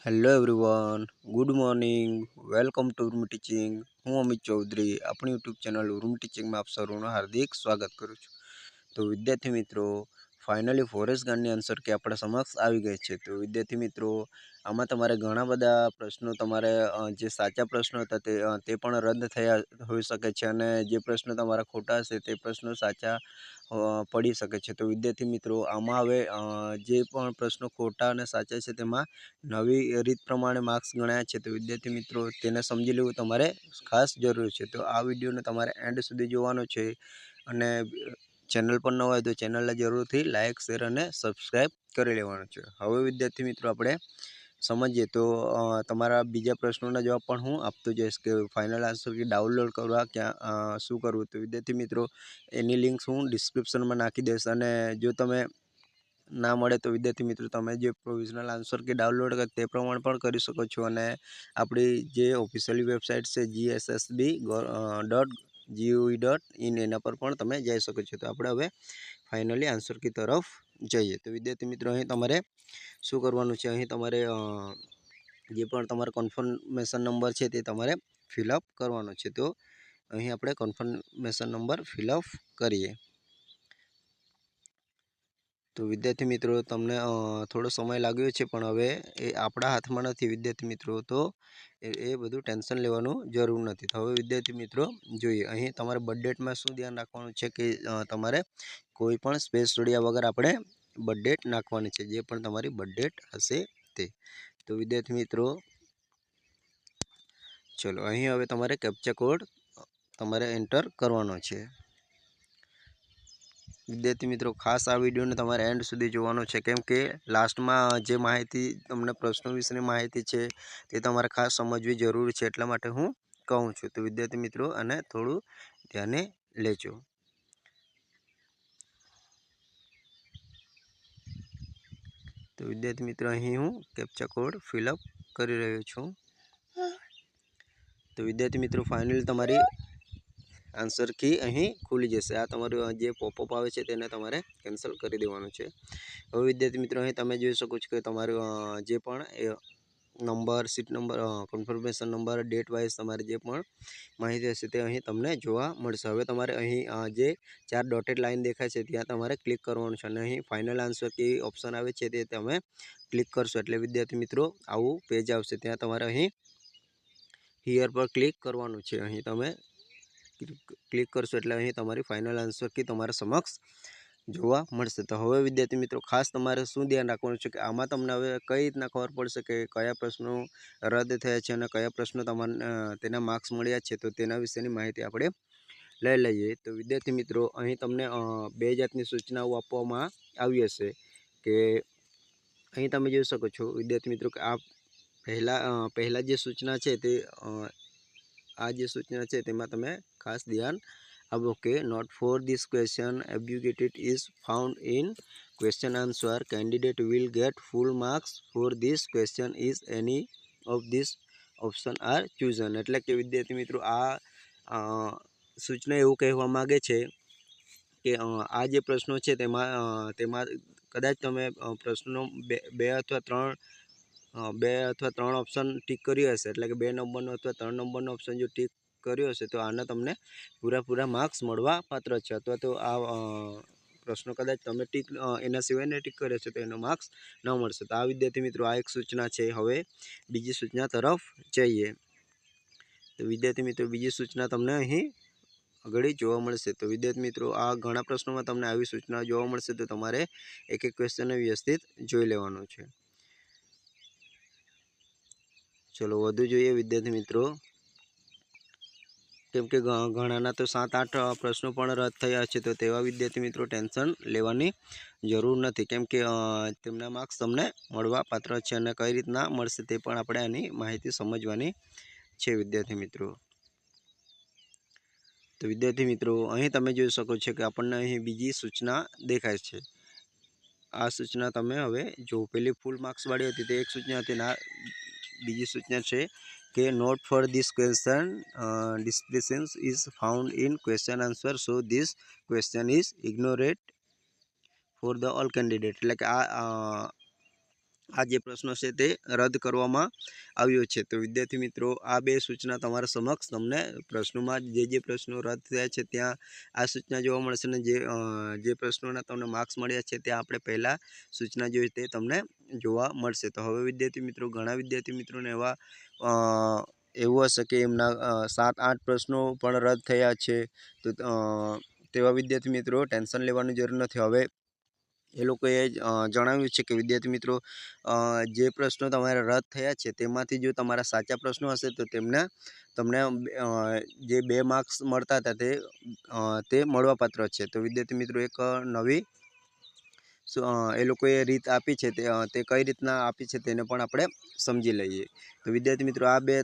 Hello everyone, good morning, welcome to Urmi teaching. હું અમિત ચૌધરી આપણી YouTube channel Urmi ટીચિંગમાં આપ સૌનું હાર્દિક સ્વાગત કરું છું। તો વિદ્યાર્થી મિત્રો, ફાઇનલી ફોરેસ્ટ ગાર્ડની આન્સર કે આપણા સમક્ષ આવી ગઈ છે। તો વિદ્યાર્થી મિત્રો, આમાં તમારે ઘણા બધા પ્રશ્નો તમારે જે સાચા પ્રશ્નો હતા તે પણ રદ થયા હોઈ શકે છે, અને જે પ્રશ્નો તમારા ખોટા હશે તે પ્રશ્નો સાચા પડી શકે છે। તો વિદ્યાર્થી મિત્રો, આમાં હવે જે પણ પ્રશ્નો ખોટા અને સાચા છે તેમાં નવી રીત પ્રમાણે માર્ક્સ ગણાયા છે। તો વિદ્યાર્થી મિત્રો, તેને સમજી લેવું તમારે ખાસ જરૂરી છે। તો આ વિડીયોને તમારે એન્ડ સુધી જોવાનો છે, અને ચેનલ પર ન હોય તો ચેનલને જરૂરથી લાઇક, શેર અને સબસ્ક્રાઈબ કરી લેવાનું છે। હવે વિદ્યાર્થી મિત્રો, આપણે સમજીએ તો તમારા બીજા પ્રશ્નોના જવાબ પણ હું આપતો જઈશ કે ફાઇનલ આન્સર કી ડાઉનલોડ કરવા ક્યાં શું કરવું। તો વિદ્યાર્થી મિત્રો, એની લિંક્સ હું ડિસ્ક્રિપ્શનમાં નાખી દઈશ, અને જો તમે ના મળે તો વિદ્યાર્થી મિત્રો તમે જે પ્રોવિઝનલ આન્સર કે ડાઉનલોડ કરે તે પ્રમાણે પણ કરી શકો છો, અને આપણી જે ઓફિશિયલી વેબસાઇટ છે GSSB.gov.in એના પર પણ તમે જઈ શકો છો। તો આપણે હવે ફાઇનલી આન્સર કી તરફ જઈએ। તો વિદ્યાર્થી મિત્રો, અહીં તમારે શું કરવાનું છે, અહીં તમારે જે પણ તમારો કન્ફર્મેશન નંબર છે તે તમારે ફિલઅપ કરવાનો છે। તો અહીં આપણે કન્ફર્મેશન નંબર ફિલઅપ કરીએ। તો વિદ્યાર્થી મિત્રો, તમને થોડો સમય લાગ્યો છે, પણ હવે એ આપણા હાથમાં નથી વિદ્યાર્થી મિત્રો, તો એ બધું ટેન્શન લેવાનું જરૂર નથી। તો હવે વિદ્યાર્થી મિત્રો જોઈએ, અહીં તમારે બર્થ ડેટમાં શું ધ્યાન રાખવાનું છે કે તમારે કોઈ પણ સ્પેસ છોડ્યા વગર આપણે બર્થ ડેટ નાખવાની છે, જે પણ તમારી બર્થ ડેટ હશે તે। તો વિદ્યાર્થી મિત્રો, ચલો અહીં હવે તમારે કેપ્ચા કોડ તમારે એન્ટર કરવાનો છે। વિદ્યાર્થી મિત્રો, ખાસ આ વિડીયોને તમારે એન્ડ સુધી જોવાનો છે, કેમ કે લાસ્ટમાં જે માહિતી તમને પ્રશ્નો વિશેની માહિતી છે તે તમારે ખાસ સમજવી જરૂરી છે, એટલા માટે હું કહું છું। તો વિદ્યાર્થી મિત્રો, આને થોડું ધ્યાને લેજો। તો વિદ્યાર્થી મિત્રો, અહીં હું કેપ્ચા કોડ ફિલઅપ કરી રહ્યો છું। તો વિદ્યાર્થી મિત્રો, ફાઇનલી તમારી આન્સર કી અહીં ખુલી જશે। આ તમારું જે પોપઅપ આવે છે તેને તમારે કેન્સલ કરી દેવાનું છે। હવે વિદ્યાર્થી મિત્રો, અહીં તમે જોઈ શકો છો કે તમારું જે પણ number, seat number, confirmation number, date wise તમારે જે પણ માહિતી હશે તે અહીં તમને જોવા મળશે। હવે તમારે અહીં જે 4 ડોટેડ લાઇન દેખાય છે ત્યાં તમારે ક્લિક કરવાનું છે, અને અહીં ફાઇનલ આન્સર કી ઓપ્શન આવે છે તે તમે ક્લિક કરશો એટલે વિદ્યાર્થી મિત્રો આવું પેજ આવશે। ત્યાં તમારે અહીં હિયર પર ક્લિક કરવાનું છે। અહીં તમે ક્લિક કરશો એટલે અહીં તમારી ફાઇનલ આન્સર કી તમારા સમક્ષ જોવા મળશે। તો હવે વિદ્યાર્થી મિત્રો, ખાસ તમારે શું ધ્યાન રાખવાનું છે કે આમાં તમને હવે કઈ રીતના ખબર પડશે કે કયા પ્રશ્નો રદ થયા છે અને કયા પ્રશ્નો તમને તેના માર્ક્સ મળ્યા છે, તો તેના વિશેની માહિતી આપણે લઈ લઈએ। તો વિદ્યાર્થી મિત્રો, અહીં તમને બે જાતની સૂચનાઓ આપવામાં આવી હશે કે અહીં તમે જોઈ શકો છો વિદ્યાર્થી મિત્રો કે આ પહેલા જે સૂચના છે તે આ જે સૂચના છે તેમાં તમે ખાસ ધ્યાન આપો કે note for this question abrogated is found in question answer candidate will get full marks for this question is any of this option are chosen. એટલે કે વિદ્યાર્થી મિત્રો, આ સૂચના એવું કહેવા માગે છે કે આ જે પ્રશ્નો છે તેમાં કદાચ તમે પ્રશ્નો બે અથવા ત્રણ ઓપ્શન ટીક કર્યો હશે, એટલે કે 2 નંબરનો અથવા 3 નંબરનો ઓપ્શન જો ટીક કર્યો હશે તો આના તમને પૂરા માર્ક્સ મળવા પાત્ર છે, અથવા તો આ પ્રશ્નો કદાચ તમે એના સિવાયને ટીક કર્યો છે તો એનો માર્ક્સ ન મળશે। તો આ વિદ્યાર્થી મિત્રો, આ એક સૂચના છે। હવે બીજી સૂચના તરફ જઈએ। તો વિદ્યાર્થી મિત્રો, બીજી સૂચના તમને અહીં આગળ જોવા મળશે। તો વિદ્યાર્થી મિત્રો, આ ઘણા પ્રશ્નોમાં તમને આવી સૂચના જોવા મળશે, તો તમારે એક એક ક્વેશ્ચનને વ્યવસ્થિત જોઈ લેવાનું છે। ચલો વધુ જોઈએ વિદ્યાર્થી મિત્રો, કેમ કે ઘણાના તો 7-8 પ્રશ્નો પણ રદ થયા છે, તો તેવા વિદ્યાર્થી મિત્રો ટેન્શન લેવાની જરૂર નથી, કેમ કે તેમના માર્ક્સ તમને મળવા પાત્ર છે, અને કઈ રીતના મળશે તે પણ આપણે આની માહિતી સમજવાની છે વિદ્યાર્થી મિત્રો। તો વિદ્યાર્થી મિત્રો, અહીં તમે જોઈ શકો છો કે આપણને અહીં બીજી સૂચના દેખાય છે। આ સૂચના તમે હવે જો પેલી ફૂલ માર્ક્સવાળી હતી તે એક સૂચના હતી, ના બીજી સૂચના છે કે note for this question descriptions is found in question answer so this question is ignored for the all candidate. એટલે કે આ આ જે પ્રશ્નો છે તે રદ કરવામાં આવ્યો છે। તો વિદ્યાર્થી મિત્રો આ બે સૂચના તમારા સમક્ષ તમને પ્રશ્નોમાં જે પ્રશ્નો રદ થયા છે ત્યાં આ સૂચના જોવા મળશે અને જે પ્રશ્નોના તમને માર્ક્સ મળ્યા છે ત્યાં આપણે પહેલાં સૂચના જોઈ તે તમને જોવા મળશે। તો હવે વિદ્યાર્થી મિત્રો ઘણા વિદ્યાર્થી મિત્રોને એવું હશે કે એમના 7-8 પ્રશ્નો પણ રદ થયા છે। તો તેવા વિદ્યાર્થી મિત્રો ટેન્શન લેવાની જરૂર નથી। હવે એ લોકોએ જણાવ્યું છે કે વિદ્યાર્થી મિત્રો જે પ્રશ્નો તમારા રદ થયા છે તેમાંથી જો તમારા સાચા પ્રશ્નો હશે તો તમને જે 2 માર્ક્સ મળતા હતા તે મળવાપાત્ર છે। તો વિદ્યાર્થી મિત્રો એક નવી એ લોકોએ રીત આપી છે તે કઈ રીતના આપી છે તેને પણ આપણે સમજી લઈએ। તો વિદ્યાર્થી મિત્રો આ બે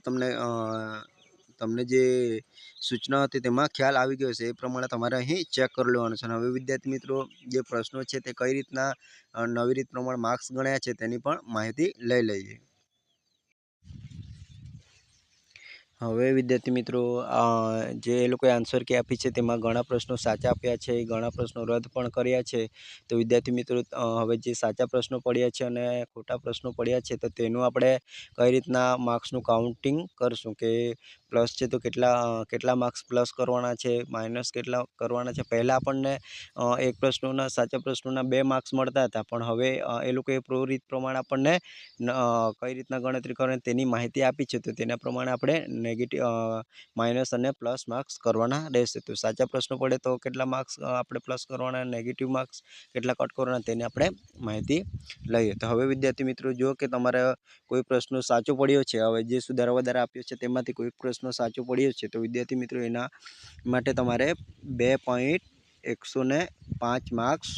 તમને જે સૂચના હતી તેમાં ખ્યાલ આવી ગયો છે એ પ્રમાણે તમારે અહીં ચેક કરી લેવાનું છે। હવે વિદ્યાર્થી મિત્રો જે પ્રશ્નો છે તે કઈ રીતના નવી રીત પ્રમાણે માર્ક્સ ગણ્યા છે તેની પણ માહિતી લઈ લઈએ। હવે વિદ્યાર્થી મિત્રો જે એ લોકોએ આન્સર કી આપી છે તેમાં ઘણા પ્રશ્નો સાચા આપ્યા છે, ઘણા પ્રશ્નો રદ પણ કર્યા છે। તો વિદ્યાર્થી મિત્રો હવે જે સાચા પ્રશ્નો પડ્યા છે અને ખોટા પ્રશ્નો પડ્યા છે તો તેનું આપણે કઈ રીતના માર્ક્સનું કાઉન્ટિંગ કરશું કે પ્લસ છે તો કેટલા માર્ક્સ પ્લસ કરવાના છે, માઇનસ કેટલા કરવાના છે। પહેલાં આપણને એક પ્રશ્નોના સાચા પ્રશ્નોના 2 માર્ક્સ મળતા હતા પણ હવે એ લોકોએ રીત પ્રમાણે આપણને કઈ રીતના ગણતરી કરવાની તેની માહિતી આપી છે। તો તેના પ્રમાણે આપણે માઇનસ અને પ્લસ માર્ક્સ કરવાના રહેશે। તો સાચા પ્રશ્નો પડે તો કેટલા માર્ક્સ આપણે પ્લસ કરવાના, નેગેટિવ માર્ક્સ કેટલા કટ કરવાના તેની આપણે માહિતી લઈએ। તો હવે વિદ્યાર્થી મિત્રો જો કે તમારે કોઈ પ્રશ્નો સાચો પડ્યો છે, હવે જે સુધારા વધારા આપ્યો છે તેમાંથી કોઈ પ્રશ્નો સાચો પડ્યો છે તો વિદ્યાર્થી મિત્રો એના માટે તમારે 2.105 માર્ક્સ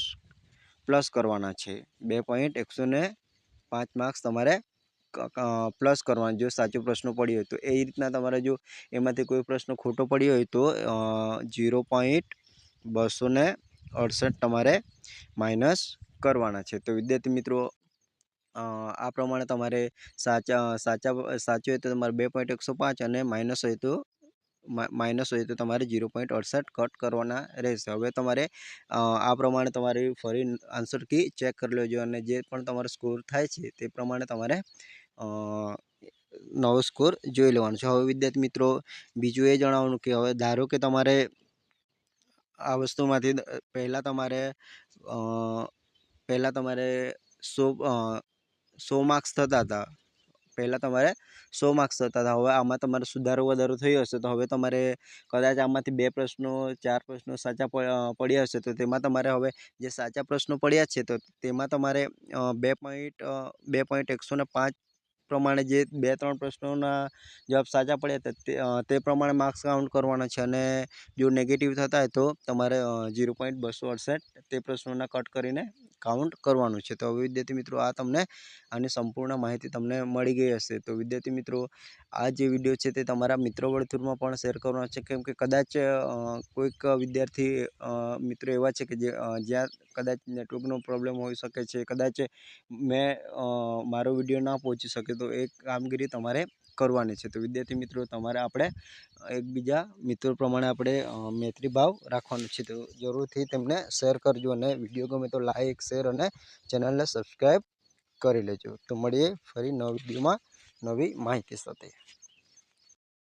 પ્લસ કરવાના છે। 2.105 માર્ક્સ તમારે પ્લસ કરવાના જો સાચો પ્રશ્ન પડ્યો હોય તો। એ રીતના તમારે જો એમાંથી કોઈ પ્રશ્ન ખોટો પડ્યો હોય તો 0.268 તમારે માઇનસ કરવાના છે। તો વિદ્યાર્થી મિત્રો આ પ્રમાણે તમારે સાચો હોય તો તમારે 2.105 અને માઇનસ હોય તો તમારે 0.68 કટ કરવાના રહેશે। હવે તમારે આ પ્રમાણે તમારી ફરી આન્સર કી ચેક કરી લેજો અને જે પણ તમારો સ્કોર થાય છે તે પ્રમાણે તમારે નવો સ્કોર જોઈ લેવાનો છે। હવે વિદ્યાર્થી મિત્રો બીજું એ જણાવવાનું કે હવે ધારો કે તમારે આ વસ્તુમાંથી પહેલાં તમારે 100 માર્ક્સ થતા હતા, પહેલાં તમારે 100 માર્ક્સ થતા હતા। હવે આમાં તમારે સુધારો વધારો થયો હશે તો હવે તમારે કદાચ આમાંથી 2 પ્રશ્નો 4 પ્રશ્નો સાચા પડ્યા હશે તો તેમાં તમારે હવે જે સાચા પ્રશ્નો પડ્યા છે તો તેમાં તમારે 2.105 પ્રમાણે જે 2-3 પ્રશ્નોના જવાબ સાચા પડ્યા હતા તે પ્રમાણે માર્ક્સ કાઉન્ટ કરવાના છે અને જો નેગેટિવ થતા હોય તો તમારે 0.268 તે પ્રશ્નોના કટ કરીને કાઉન્ટ કરવાનું છે। તો હવે વિદ્યાર્થી મિત્રો તમને આની સંપૂર્ણ માહિતી તમને મળી ગઈ હશે। તો વિદ્યાર્થી મિત્રો આ જે વિડીયો છે તે તમારા મિત્રો વર્તુળમાં પણ શેર કરવાનો છે, કેમ કે કદાચ કોઈક વિદ્યાર્થી મિત્રો એવા છે કે જ્યાં કદાચ નેટવર્કનો પ્રોબ્લેમ હોઈ શકે છે, કદાચ મારો વિડીયો ના પહોંચી શકે તો એ કામગીરી તમારે કરવાની છે। તો વિદ્યાર્થી મિત્રો તમારે આપણે એકબીજા મિત્રો પ્રમાણે આપણે મૈત્રી ભાવ રાખવાનો છે। તો જરૂરથી તેમને શેર કરજો અને વિડીયો ગમે તો લાઇક, શેર અને ચેનલને સબસ્ક્રાઈબ કરી લેજો। તો મળીએ ફરી નવા વિડીયોમાં નવી માહિતી સાથે।